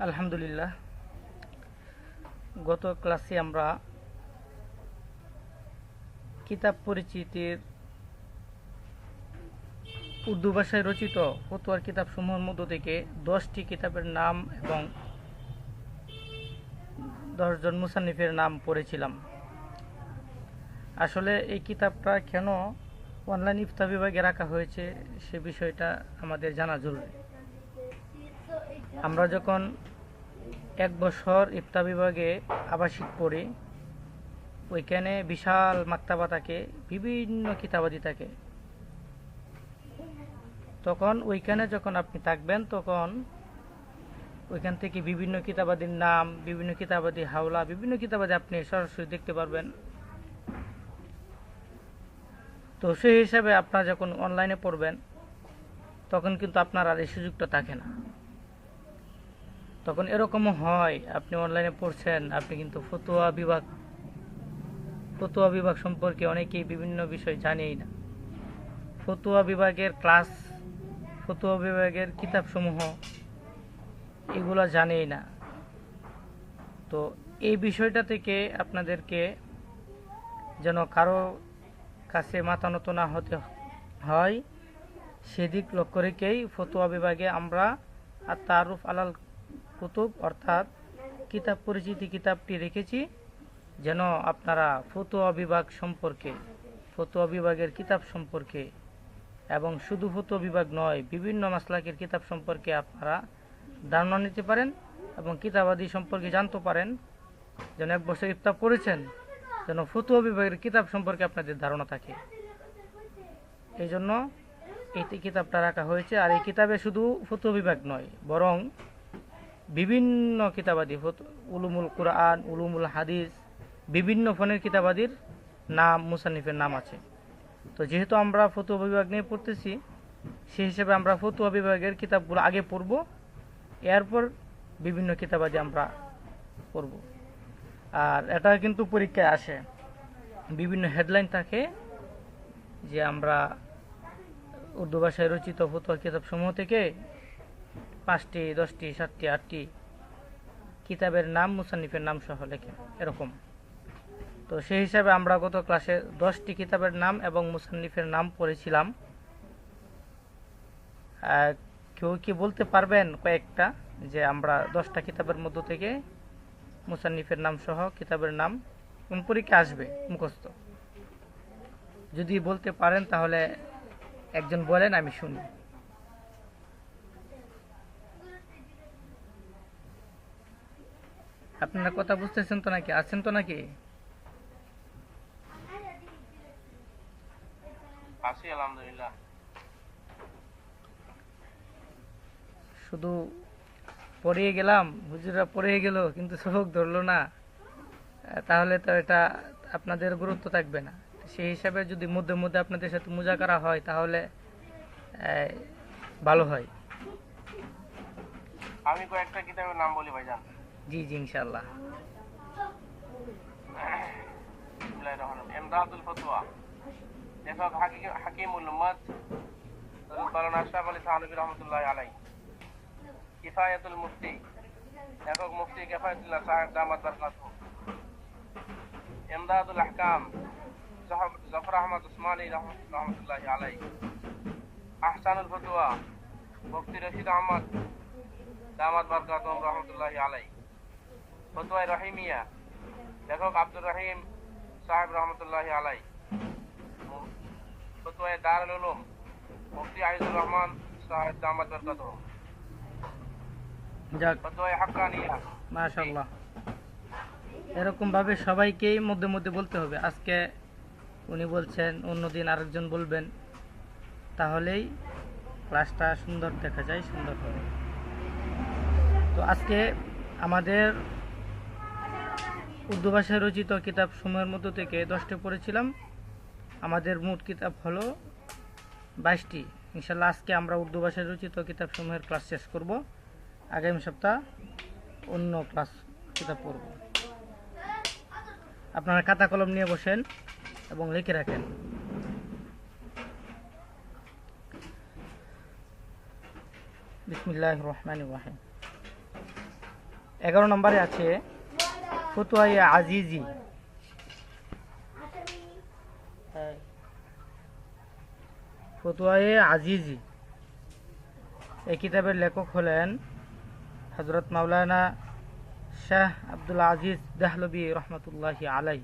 আলহামদুলিল্লাহ, গত ক্লাসে আমরা কিতাব পরিচিতির উর্দু ভাষায় রচিত ফতোয়ার কিতাব সমূহের মধ্য থেকে 10টি কিতাবের নাম এবং 10 জন মুসান্নিফের নাম পড়েছিলাম। আসলে এই কিতাবটা কেন অনলাইন ইফতা বিভাগে রাখা হয়েছে সে বিষয়টা আমাদের জানা জরুরি। আমরা যখন 1 বছর ইফতা বিভাগে আবাসিক পড়ি, ওইখানে বিশাল মাক্তাবা থাকে, বিভিন্ন কিতাবাদি থাকে। তখন ওইখানে যখন আপনি থাকবেন তখন ওইখান থেকে বিভিন্ন কিতাবাদির নাম, বিভিন্ন কিতাবাদি হাওলা, বিভিন্ন কিতাবাদি আপনি সরাসরি দেখতে পারবেন। তো সেই হিসাবে আপনারা যখন অনলাইনে পড়বেন তখন কিন্তু আপনার আর এই সুযোগটা থাকে না। তখন এরকমও হয়, আপনি অনলাইনে পড়ছেন, আপনি কিন্তু ফতোয়া বিভাগ সম্পর্কে অনেকেই বিভিন্ন বিষয় জানেই না। ফতোয়া বিভাগের ক্লাস, ফতোয়া বিভাগের কিতাবসমূহ এগুলো জানেই না। তো এই বিষয়টা থেকে আপনাদেরকে যেন কারো কাছে মাথা নত না হতে হয় সেদিক লক্ষ্য রেখেই ফতোয়া বিভাগে আমরা আত-তাআরুফ আলাল কুতুব অর্থাৎ কিতাব পরিচিতি কিতাবটি রেখেছি, যেন আপনারা ফতোয়া বিভাগ সম্পর্কে, ফতোয়া বিভাগের কিতাব সম্পর্কে এবং শুধু ফতোয়া বিভাগ নয়, বিভিন্ন মাসলাকের কিতাব সম্পর্কে আপনারা ধারণা নিতে পারেন এবং কিতাবাদি সম্পর্কে জানতে পারেন। যেন 1 বছর ইফতা পড়েছেন, যেন ফতোয়া বিভাগের কিতাব সম্পর্কে আপনাদের ধারণা থাকে। এই জন্য এই কিতাবটা রাখা হয়েছে। আর এই কিতাবে শুধু ফতোয়া বিভাগ নয়, বরং বিভিন্ন কিতাবাদি, উলুমুল কুরআন, উলুমুল হাদিস, বিভিন্ন ফনের কিতাবাদির নাম, মুসান্নিফের নাম আছে। তো যেহেতু আমরা ফতোয়া বিভাগ নিয়ে পড়তেছি, সেই হিসেবে আমরা ফতোয়া বিভাগের কিতাবগুলো আগে পড়ব, এরপর বিভিন্ন কিতাবাদি আমরা পড়ব। আর এটা কিন্তু পরীক্ষায় আসে, বিভিন্ন হেডলাইন থাকে যে আমরা উর্দু ভাষায় রচিত ফতোয়া কিতাব সমূহ থেকে 5টি, 10টি, 7টি, 8টি কিতাবের নাম, মুসান্নিফের নাম সহ লেখে, এরকম। তো সেই হিসাবে আমরা গত ক্লাসে 10টি কিতাবের নাম এবং মুসান্নিফের নাম পড়েছিলাম। কেউ কি বলতে পারবেন কয়েকটা, যে আমরা 10টা কিতাবের মধ্য থেকে মুসান্নিফের নাম সহ কিতাবের নাম কোন পরীক্ষা আসবে মুখস্থ? যদি বলতে পারেন তাহলে একজন বলেন, আমি শুনি। আপনারা কথা বুঝতেছেন তো নাকি? আছেন তো নাকি? আছি আলহামদুলিল্লাহ। শুধু পড়িয়ে গেলাম, হুজুরা পড়িয়ে গেল কিন্তু সবক ধরলো না, তাহলে তো এটা আপনাদের গুরুত্ব থাকবে না। সেই হিসাবে যদি মধ্যে মধ্যে আপনাদের সাথে মুজাকারা হয় তাহলে ভালো হয়। আমি কয়েকটা কিতাবের নাম বলি ভাইজান। জি জি, ইনশাআল্লাহ। বিসমিল্লাহির রহমানির রহিম। ইমদাদুল ফতোয়া, লেখক হাকিমুল উম্মাত মাওলানা আশরাফ আলী থানভী রাহমাতুল্লাহি আলাইহি। কিফায়াতুল মুফতি, লেখক মুফতি কিফায়াতুল্লাহ সাহেব দামাত বরকাতুহু। ইমদাদুল আহকাম, জাফর আহমদ উসমানী রাহমাতুল্লাহি আলাইহি। আহসানুল ফতোয়া, মুফতি রশিদ আহমদ দামাত বরকাতুহু রাহমাতুল্লাহি আলাইহি। ফতোয়া রহিমিয়া, লেখক আব্দুর রহিম সাহেব রহমতুল্লাহি আলাইহি। ফতোয়া দারুল উলুম, মুফতি আইজুর রহমান সাহেব দামাত বরকাতুহু। যাক, ফতোয়া হাক্কানিয়া, মাশাআল্লাহ। এরকম ভাবে সবাইকেই মধ্যে মধ্যে বলতে হবে। আজকে উনি বলছেন, অন্যদিন আরেকজন বলবেন, তাহলেই ক্লাসটা সুন্দর দেখা যায়, সুন্দর হবে। তো আজকে আমাদের উর্দু ভাষায় রচিত কিতাব সমূহের মধ্য থেকে 10টি পড়েছিলাম। আমাদের মোট কিতাব হলো 22টি। ইনশাল্লাহ আজকে আমরা উর্দু ভাষায় রচিত কিতাব সমূহের ক্লাস শেষ করব। আগামী সপ্তাহ অন্য ক্লাস কিতাব পড়ব। আপনারা খাতা কলম নিয়ে বসেন এবং লিখে রাখেন। বিসমিল্লাহির রহমানির রহিম। 11 নম্বরে আছে ফতোয়ায়ে আজিজি। ফতোয়ায়ে আজিজি এই কিতাবের লেখক হলেন হযরত মাওলানা শাহ আব্দুল আজিজ দেহলভী রহমতুল্লাহি আলাই।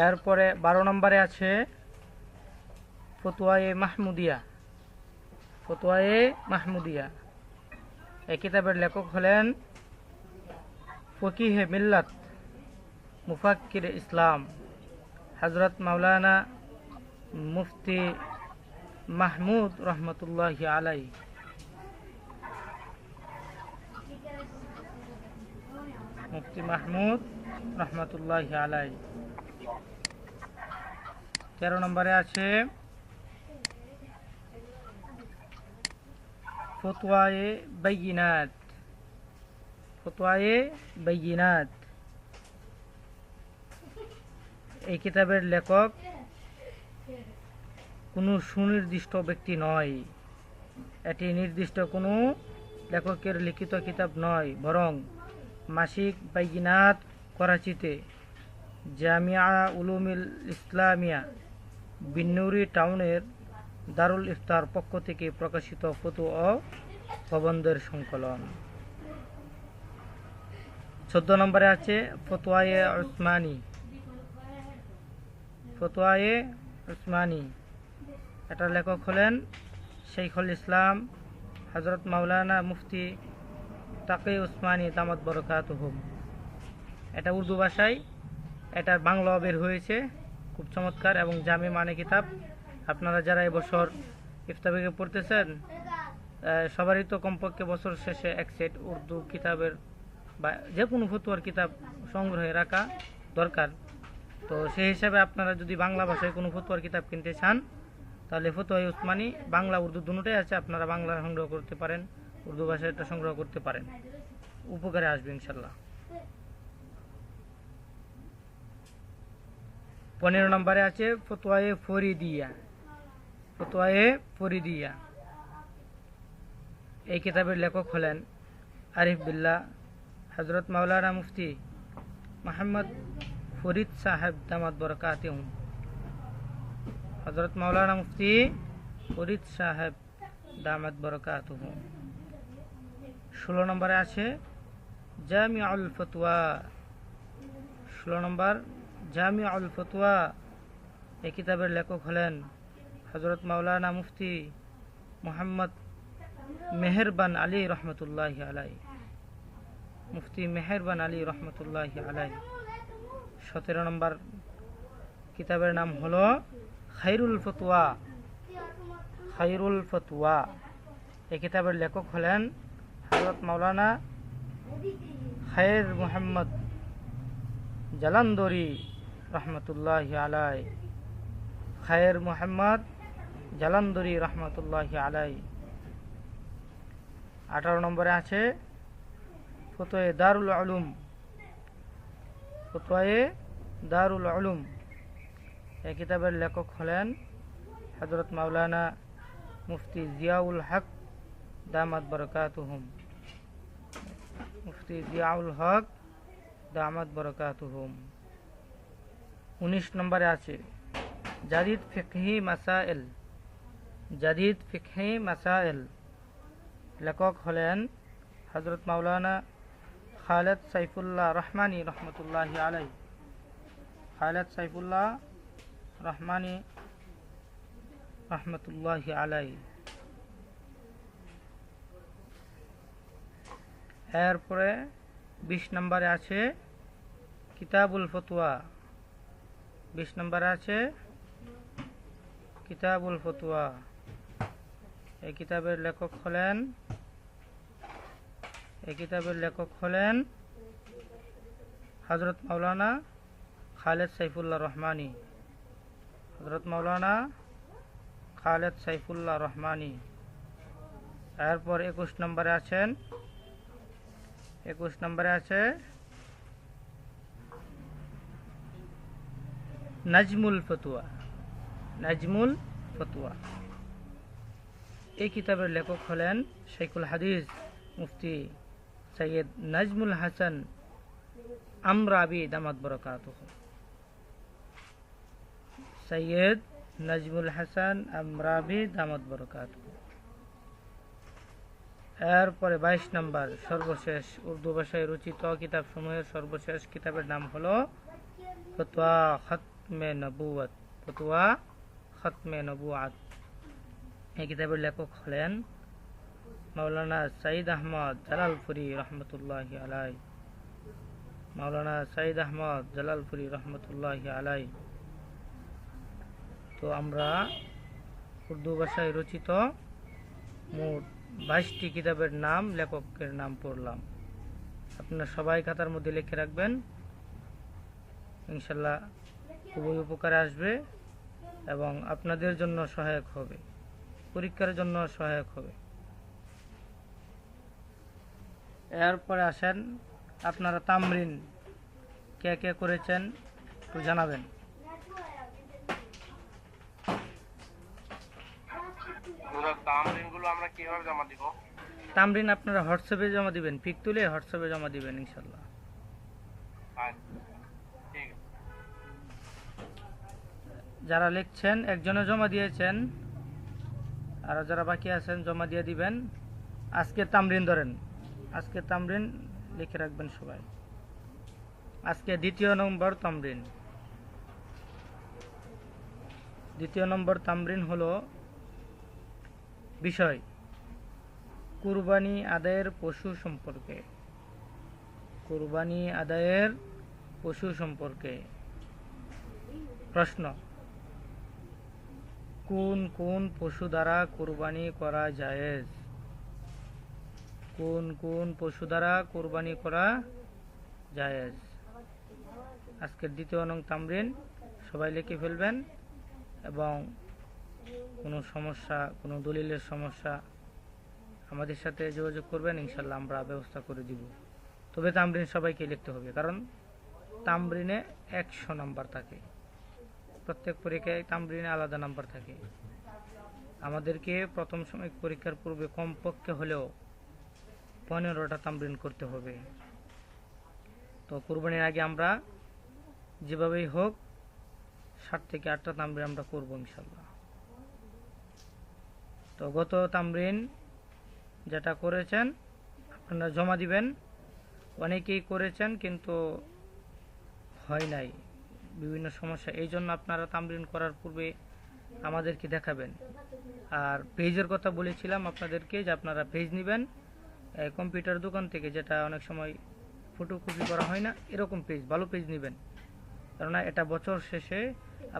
এরপরে 12 নম্বরে আছে ফতোয়ায়ে মাহমুদিয়া। ফতোয়ায়ে মাহমুদিয়া এই কিতাবের লেখক হলেন ফকিহে মিল্লাত মুফাক্কির ইসলাম হযরত মাওলানা মুফতি মাহমুদ রহমতুল্লাহি আলাই। মুফতি মাহমুদ রহমতুল্লাহি আলাই। 13 নম্বরে আছে ফতোয়ায়ে বাইয়িনাত। ফতোয়ায়ে বাইয়িনাত এই কিতাবের লেখক কোনো সুনির্দিষ্ট ব্যক্তি নয়। এটি নির্দিষ্ট কোনো লেখকের লিখিত কিতাব নয়, বরং মাসিক বাইয়িনাত করাচিতে জামিয়া উলুমিল ইসলামিয়া বিন্নুরি টাউনের দারুল ইফতার পক্ষ থেকে প্রকাশিত ফতোয়া ও প্রবন্ধের সংকলন। 14 নম্বরে আছে ফতোয়ায়ে উসমানী। ফতোয়ায়ে উসমানী এটার লেখক হলেন শেখুল ইসলাম হযরত মাওলানা মুফতি তাকি উসমানী দামাত বরকাতুহুম। এটা উর্দু ভাষায়, এটার বাংলাও বের হয়েছে, খুব চমৎকার এবং জামে মানে কিতাব। আপনারা যারা এবছর ইফতাবিকে পড়তেছেন সবারই তো কমপক্ষে বছর শেষে এক সেট উর্দু কিতাবের বা যে কোনো ফতোয়ার কিতাব সংগ্রহে রাখা দরকার। তো সেই হিসাবে আপনারা যদি বাংলা ভাষায় কোনো ফতোয়ার কিতাব কিনতে চান তাহলে ফতোয়ায়ে উসমানী বাংলা উর্দু দুটোই আছে, আপনারা বাংলা সংগ্রহ করতে পারেন, উর্দু ভাষায় এটা সংগ্রহ করতে পারেন, উপকারে আসবে ইনশাল্লাহ। 15 নম্বরে আছে ফতোয়ায়ে ফরিদিয়া। ফতোয়ায়ে ফরিদিয়া এই কিতাবের লেখক হলেন আরিফ বিল্লাহ হযরত মাওলানা মুফতি মোহাম্মদ ফরিদ সাহেব দামাত বরকাতুহুম। হযরত মাওলানা মুফতি ফরিদ সাহেব দামাত বরকাতুহুম। 16 নম্বরে আছে জামিউল ফতোয়া। 16 নম্বর জামিউল ফতোয়া এই কিতাবের লেখক হলেন হযরত মাওলানা মুফতি মোহাম্মদ মেহেরবান আলী রহমতুল্লাহি আলাই। মুফতি মেহেরবান আলী রহমতুল্লাহি আলাই। 17 নম্বর কিতাবের নাম হলো খায়রুল ফতোয়া। খায়রুল ফতোয়া এই কিতাবের লেখক হলেন হযরত মাওলানা খায়ের মুহাম্মদ জালান্দরি রহমতুল্লাহি আলাই। খায়ের মুহাম্মদ জালান্দরি রহমতুল্লাহি আলাই। 18 নম্বরে আছে ফতোয়ে দারুল উলুম। ফতোয়ে দারুল উলুম এই কিতাবের লেখক হলেন হযরত মাওলানা মুফতি জিয়াউল হক দামাত বরকাতুহুম। মুফতি জিয়াউল হক দামাত বরকাতুহুম। 19 নম্বরে আছে জাদিদ ফিকহি মাসাইল। জাদিদ ফিকহি মাসাইল লেখক হলেন হযরত মাওলানা খালেদ সাইফুল্লাহ রহমানী রহমতুল্লাহি আলাই। খালেদ সাইফুল্লাহ রহমানী রহমতুল্লাহি আলাই। এরপরে 20 নম্বরে আছে কিতাবুল ফতোয়া। 20 নম্বরে আছে কিতাবুল ফতোয়া এই কিতাবের লেখক হলেন হযরত মাওলানা খালেদ সাইফুল্লাহ রহমানী। হযরত মাওলানা খালেদ সাইফুল্লাহ রহমানী। এরপর 21 নম্বরে আছে নাজমুল ফতোয়া। নাজমুল ফতোয়া। এই কিতাবের লেখক হলেন শাইখুল হাদিস মুফতি সৈয়দ নাজমুল হাসান আমরাবি দামাত বরকাতুহু। সৈয়দ নাজমুল হাসান আমরাবি দামাত বরকাতুহু। এরপরে 22 নম্বর সর্বশেষ উর্দু ভাষায় রচিত কিতাব সমূহের সর্বশেষ কিতাবের নাম হলো ফতোয়া খতমে নবুয়ত। ফতোয়া খতমে নবুয়ত। এই কিতাবের লেখক হলেন মাওলানা সাইদ আহমদ জালালপুরি রহমতুল্লাহি আলাই। মাওলানা সাইদ আহমদ জালালপুরি রহমতুল্লাহি আলাই। তো আমরা উর্দু ভাষায় রচিত মোট 22টি কিতাবের নাম, লেখকের নাম পড়লাম। আপনারা সবাই খাতার মধ্যে লিখে রাখবেন, ইনশাল্লাহ খুবই উপকারে আসবে এবং আপনাদের জন্য সহায়ক হবে, পরীক্ষার জন্য সহায়ক হবে। এরপরে আসেন, আপনারা তামরিন কে কে করেছেন একটু জানাবেন। তামরিনগুলো আমরা কিভাবে জমা দিব? তামরিন আপনারা হোয়াটসঅ্যাপে জমা দিবেন, পিক তুলে হোয়াটসঅ্যাপে জমা দিবেন ইনশাল্লাহ। ঠিক আছে। যারা লিখছেন একজনে জমা দিয়েছেন, আর যারা বাকি আছেন জমা দিয়ে দিবেন। আজকে তামরিন ধরেন, আজকে তামরিন লিখে রাখবেন সবাই। আজকে 2য় নম্বর তামরিন। 2য় নম্বর তামরিন হলো বিষয় কুরবানি আদায়ের পশু সম্পর্কে। কুরবানি আদায়ের পশু সম্পর্কে প্রশ্ন: কোন কোন পশু দ্বারা কুরবানি করা জায়েজ? কোন কোন পশু দ্বারা কুরবানি করা জায়েজ? আজকের 2য় নং তামরিন সবাই লিখে ফেলবেন এবং কোনো সমস্যা, কোনো দলিলের সমস্যা আমাদের সাথে যোগাযোগ করবেন, ইনশাল্লাহ আমরা ব্যবস্থা করে দিব। তবে তামরিন সবাইকে লিখতে হবে, কারণ তামরিনে 100 নাম্বার থাকে, প্রত্যেক পরীক্ষায় তামরিনে আলাদা নাম্বার থাকে। আমাদেরকে প্রথম সাময়িক পরীক্ষার পূর্বে কমপক্ষে হলেও 15টা তামরিন করতে হবে। তো কুরবানির আগে আমরা যেভাবেই হোক 7 থেকে 8টা তামরিন আমরা করবো ইনশাল্লাহ। তো গত তামরিন যেটা করেছেন আপনারা জমা দিবেন। অনেকেই করেছেন কিন্তু হয় নাই, বিভিন্ন সমস্যা, এই জন্য আপনারা তামরিন করার পূর্বে আমাদেরকে দেখাবেন। আর পেজের কথা বলেছিলাম আপনাদেরকে যে আপনারা পেজ নেবেন কম্পিউটার দোকান থেকে, যেটা অনেক সময় ফটোকপি করা হয় না, এরকম পেজ, ভালো পেজ নেবেন। কেননা এটা বছর শেষে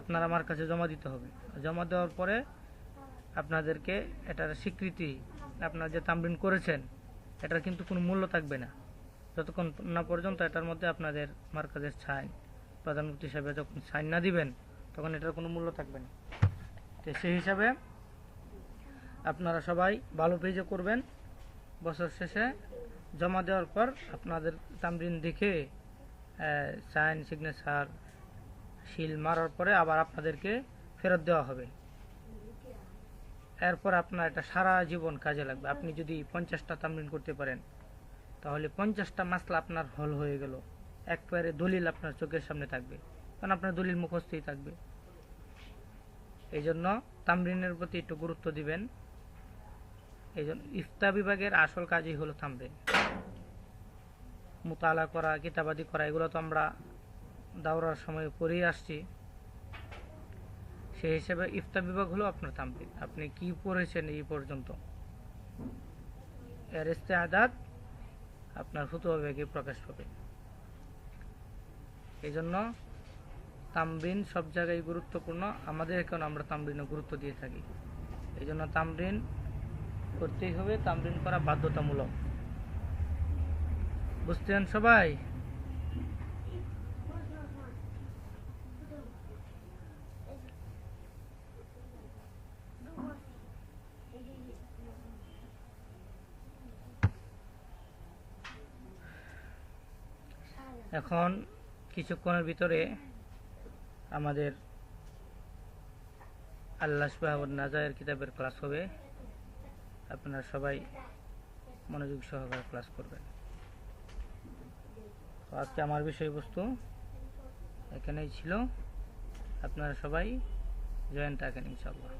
আপনার আমার কাছে জমা দিতে হবে। জমা দেওয়ার পরে আপনাদেরকে এটার স্বীকৃতি, আপনারা যে তামরিন করেছেন এটার কিন্তু কোনো মূল্য থাকবে না যতক্ষণ না পর্যন্ত এটার মধ্যে আপনাদের মার্কাজের সাইন, প্রধান মুফতি সাহেব যখন সাইন না দিবেন তখন এটার কোনো মূল্য থাকবে না। তো সেই হিসাবে আপনারা সবাই ভালো পেজে করবেন। বছর শেষে জমা দেওয়ার পর আপনাদের তামরিন দেখে সাইন, সিগনেচার, সিল মারার পরে আবার আপনাদেরকে ফেরত দেওয়া হবে। এরপর আপনার এটা সারা জীবন কাজে লাগবে। আপনি যদি 50টা তামরিন করতে পারেন তাহলে 50টা মাসলা আপনার হল হয়ে গেল, একবারে দলিল আপনার চোখের সামনে থাকবে, কারণ আপনার দলিল মুখস্থই থাকবে। এই জন্য তামরিনের প্রতি একটু গুরুত্ব দিবেন। এই জন্য ইফতা বিভাগের আসল কাজই হলো তামরিন, মুতালা করা, কিতাবাদি করা, এগুলো তো আমরা দাওরার সময় পড়েই আসছি। সেই হিসেবে ইফতা বিভাগ হলো আপনার তামরিন, আপনি কি পড়েছেন এই পর্যন্ত, এর ইস্তেআদাত আপনার ফতোয়া বিভাগে প্রকাশ পাবে। এই জন্য তামরিন সব জায়গায় গুরুত্বপূর্ণ, আমাদের এখন আমরা তামরিনে গুরুত্ব দিয়ে থাকি। এই জন্য তামরিন করতেই হবে, তামরিন করা বাধ্যতামূলক। বুঝতেন সবাই? এখন কিছুক্ষণের ভিতরে আমাদের আল্লাহ সুবহানাহু ওয়া নাজায়ের কিতাবের ক্লাস হবে। আপনারা সবাই মনোযোগ সহকারে ক্লাস করবেন। তো আজকে আমার বিষয়বস্তু এখানেই ছিল। আপনারা সবাই জয়েন থাকেন ইনশাআল্লাহ।